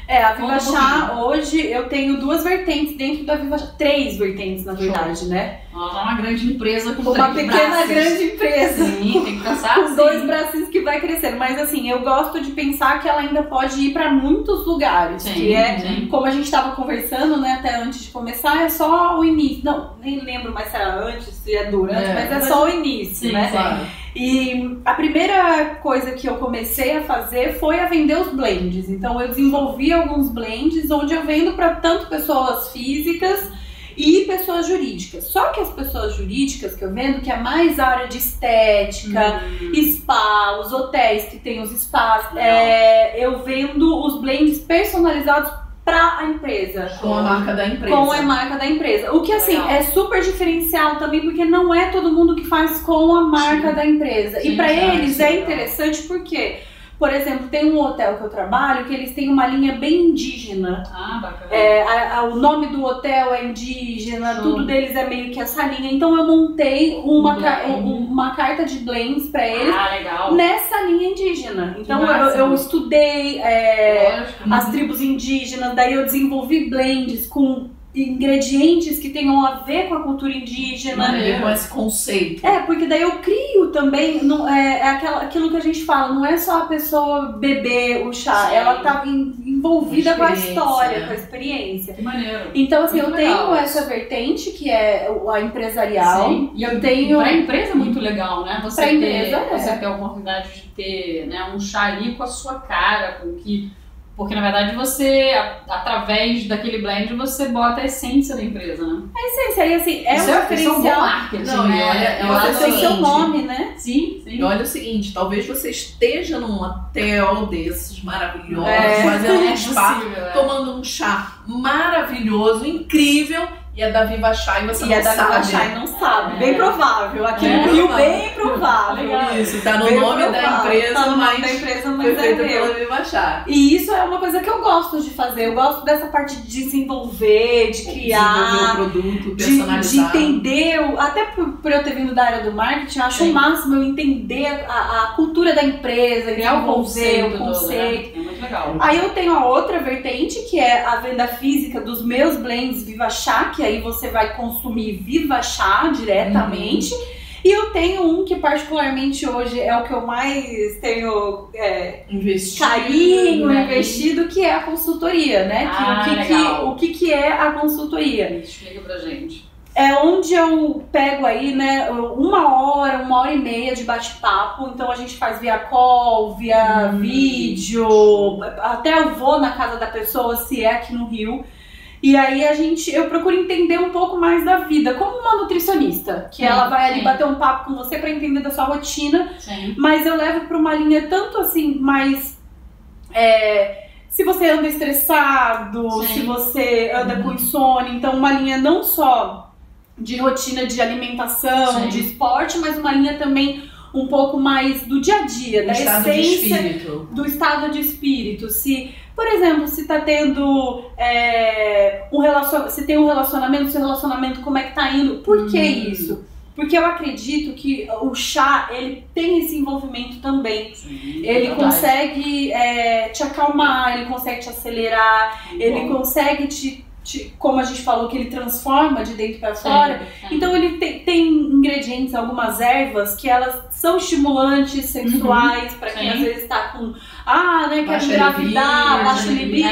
A Viva Chá, hoje eu tenho duas vertentes dentro da Viva Chá. 3 vertentes, na verdade, né? Uma grande empresa com uma pequena grande empresa. Sim, tem que pensar com assim. 2 bracinhos que vai crescendo. Mas assim, eu gosto de pensar que ela ainda pode ir para muitos lugares. Sim, que é, sim. como a gente estava conversando, né, até antes de começar, é só o início. Não, nem lembro mais se era antes, se é durante, mas é só o início, sim, né? Claro. E a primeira coisa que eu comecei a fazer foi a vender os blends. Então eu desenvolvi alguns blends onde eu vendo para tanto pessoas físicas e pessoas jurídicas. Só que as pessoas jurídicas que eu vendo, que é mais a área de estética, spa, os hotéis que tem os spas, eu vendo os blends personalizados para a empresa. Com a marca da empresa. Com a marca da empresa. O que, assim, é super diferencial também, porque não é todo mundo que faz com a marca da empresa. Sim, e para eles é interessante porque, por exemplo, tem um hotel que eu trabalho que eles têm uma linha bem indígena. Bacana. O nome do hotel é indígena, tudo deles é meio que essa linha. Então eu montei uma carta de blends para eles nessa linha indígena. Então eu estudei as tribos indígenas, daí eu desenvolvi blends com ingredientes que tenham a ver com a cultura indígena. Com esse conceito. Porque daí eu crio também, aquilo que a gente fala, não é só a pessoa beber o chá, ela tá envolvida com a história, com a experiência. Que maneiro. Então, assim, muito eu tenho essa vertente, que é a empresarial. Sim. E eu tenho... Pra empresa é muito legal, né? Você ter a oportunidade de ter, né, um chá ali com a sua cara, porque, na verdade, você, através daquele blend, você bota a essência da empresa, né? A essência, e assim, é um diferencial. diferencial. Marketing. Você tem seu nome, né? Sim. E olha o seguinte, talvez você esteja num hotel desses maravilhosos, fazendo um spa, tomando um chá maravilhoso, incrível, e é da Viva Chá e você não sabe. Viva Chá e não sabe. Bem provável. Aqui no Rio, bem provável. Isso, tá no nome da empresa, tá no nome mas da empresa, mas foi feito é pela meu. Viva Chá. E isso é uma coisa que eu gosto de fazer. Eu gosto dessa parte de desenvolver, de criar, desenvolver o produto personalizado. De entender, até por eu ter vindo da área do marketing, eu acho o máximo eu entender a cultura da empresa, criar o conceito. Né? É muito legal. Aí eu tenho a outra vertente, que é a venda física dos meus blends Viva Chá, que aí você vai consumir Viva Chá diretamente. E eu tenho um que particularmente hoje é o que eu mais tenho carinho, investido, que é a consultoria, né? O que é a consultoria? Explica pra gente. É onde eu pego aí, né, 1 hora, 1h30 de bate-papo. Então a gente faz via call, via vídeo, até eu vou na casa da pessoa, se é aqui no Rio. E aí eu procuro entender um pouco mais da vida, como uma nutricionista, que ela vai ali bater um papo com você para entender da sua rotina, mas eu levo para uma linha tanto assim, mais se você anda estressado, se você anda com insônia, então uma linha não só de rotina de alimentação, de esporte, mas uma linha também um pouco mais do dia a dia, da essência do estado de espírito. Se, por exemplo, se tá tendo se tem um relacionamento, seu relacionamento como é que tá indo, por que isso? Porque eu acredito que o chá, ele tem esse envolvimento também. Ele consegue te acalmar, ele consegue te acelerar, ele consegue como a gente falou, que ele transforma de dentro para fora. Então ele tem ingredientes, algumas ervas que elas são estimulantes sexuais para quem às vezes está com quer engravidar, baixa libido.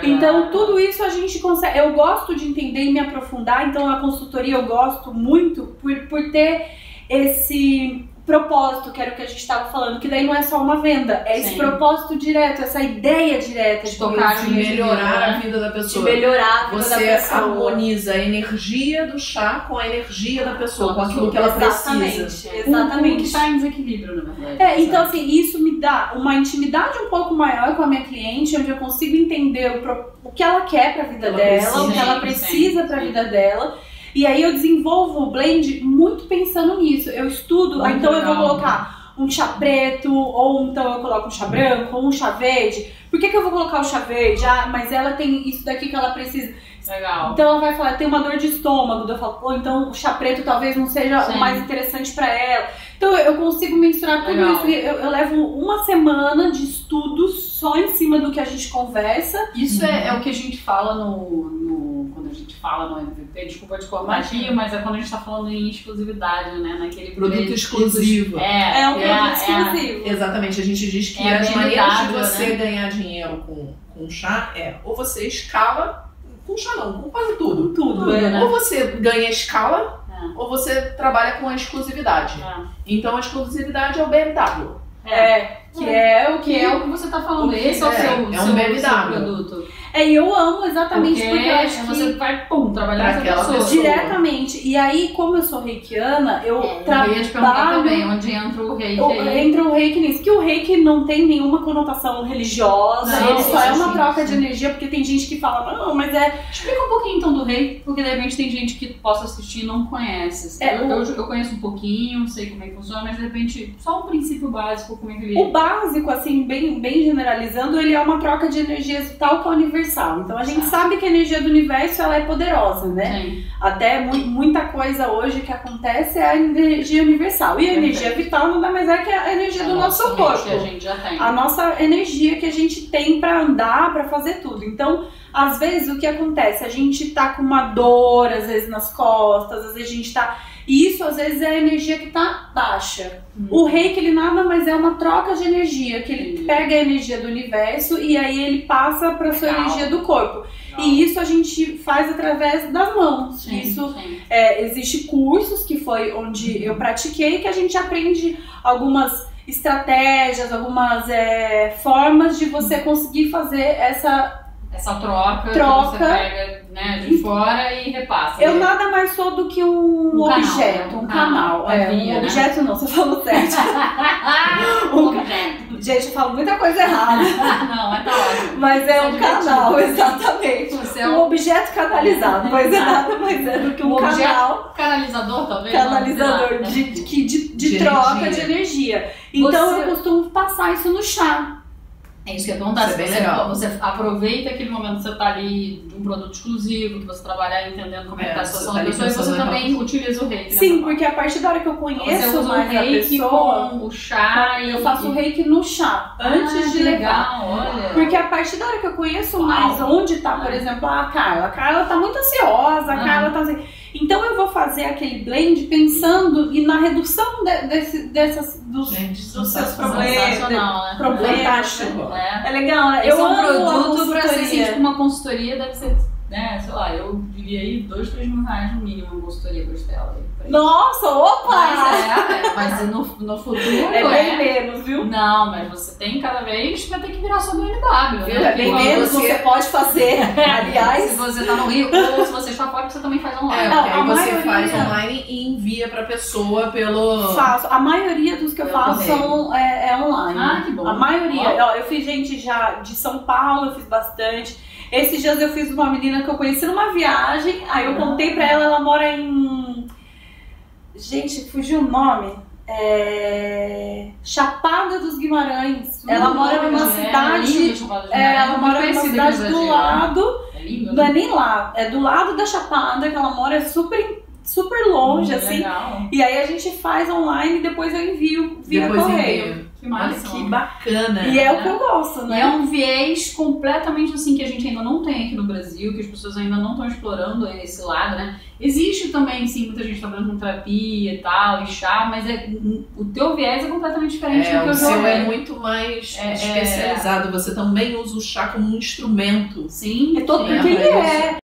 Então tudo isso a gente consegue. Eu gosto de entender e me aprofundar. Então a consultoria eu gosto muito por ter esse propósito, que era o que a gente estava falando, que daí não é só uma venda, é esse propósito direto, essa ideia direta de tocar, de melhorar a vida da pessoa. De melhorar a vida da pessoa. Você harmoniza a energia do chá com a energia da pessoa, com aquilo que ela precisa. Exatamente. Que está em desequilíbrio, na verdade. Então assim, isso me dá uma intimidade um pouco maior com a minha cliente, onde eu consigo entender o que ela quer para a vida dela, o que ela precisa para a vida dela. E aí eu desenvolvo o blend muito pensando nisso. Eu estudo, então eu vou colocar um chá preto, ou então eu coloco um chá branco, ou um chá verde. Por que eu vou colocar o chá verde? Mas ela tem isso daqui que ela precisa. Legal. Então ela vai falar, tem uma dor de estômago. Eu falo, então o chá preto talvez não seja o mais interessante para ela. Então eu consigo mensurar tudo isso. Eu levo uma semana de estudos só em cima do que a gente conversa. Isso é o que a gente fala quando a gente fala no MVP, desculpa te cortar, mas é quando a gente tá falando em exclusividade, né? Naquele produto exclusivo. É um produto exclusivo. Exatamente, a gente diz que as maneiras de você ganhar dinheiro com chá ou você escala, com chá não, com quase tudo. Né? Ou você ganha escala, ou você trabalha com a exclusividade. Então a exclusividade é o BMW. Que é o que você tá falando. Esse é o seu produto. E eu amo exatamente porque eu acho que você vai, trabalhar com essa pessoa. Diretamente. E aí, como eu sou reikiana, eu trabalho... Eu ia te perguntar também, onde entra o reiki aí? Entra o reiki nisso, que o reiki não tem nenhuma conotação religiosa, ele só é uma troca de energia, porque tem gente que fala, não, mas Explica um pouquinho então do reiki, porque de repente tem gente que possa assistir e não conhece. Eu conheço um pouquinho, sei como é que funciona, mas de repente só um princípio básico, como é que ele... O básico, assim, bem generalizando, ele é uma troca de energias tal que é universal. Então a gente sabe que a energia do universo ela é poderosa, né? Sim. Até muita coisa hoje que acontece é a energia universal. E a energia vital não dá mais que a energia do nosso corpo. Que a gente já tem. A nossa energia que a gente tem pra andar, pra fazer tudo. Então, às vezes, o que acontece? A gente tá com uma dor, às vezes nas costas, às vezes a gente tá... E isso, às vezes, é a energia que tá baixa. O reiki, ele nada mais é uma troca de energia, que ele pega a energia do universo e aí ele passa pra sua energia do corpo. E isso a gente faz através das mãos. Existe cursos que foi onde eu pratiquei, que a gente aprende algumas estratégias, algumas formas de você conseguir fazer essa troca que você pega, né, de fora e repassa. Eu nada mais sou do que um objeto, um canal. Um objeto não, você falou certo. Objeto. Gente, eu falo muita coisa errada. Não, tá ótimo. Mas é um canal, exatamente. Um objeto canalizado, mas nada mais é do que um canal. Canalizador, talvez? Canalizador de troca de energia. Então eu costumo passar isso no chá. É isso que eu ia perguntar, você aproveita aquele momento que você tá ali de um produto exclusivo, que você trabalha entendendo como é que tá a situação da pessoa, e você também utiliza o reiki. Sim, porque a partir da hora que eu conheço mais a pessoa, com o chá, eu faço o reiki no chá, antes de levar. Olha. Porque a partir da hora que eu conheço mais onde tá, por exemplo, a Carla tá muito ansiosa, a Carla tá assim... Então eu vou fazer aquele blend pensando na redução dos seus problemas. Fantástico. É legal, né? Eu amo produto pra ser assim, tipo uma consultoria, deve ser, né, sei lá, eu diria aí R$2-3 mil no mínimo uma consultoria com Estela. Nossa, opa! Mas no futuro é bem menos, viu? Não, mas você tem cada vez vai ter que virar sua BMW. Viu? É bem menos, você pode fazer. Aliás, se você tá no Rio ou se você está fora, você também faz online. Aí você faz online e envia pra pessoa pelo... Faço. A maioria dos que eu faço é online. Ah, que bom. A maioria. Ó, eu fiz gente já de São Paulo, eu fiz bastante. Esses dias eu fiz uma menina que eu conheci numa viagem, aí eu contei pra ela mora em... Gente, fugiu o nome. Chapada dos Guimarães. Ela mora numa cidade. Ela mora numa cidade do lado. Não é nem lá, é do lado da Chapada, que ela mora super longe, assim. Legal. E aí a gente faz online e depois eu envio via correio. Que massa. Que bacana. E é o que eu gosto, né? E é um viés completamente assim que a gente ainda não tem aqui no Brasil, que as pessoas ainda não estão explorando esse lado, né? Existe também, sim, muita gente trabalhando com terapia e tal, e chá, mas o teu viés é completamente diferente do que eu já ouvi. O seu é muito mais especializado. Você também usa o chá como um instrumento. Sim. Porque ele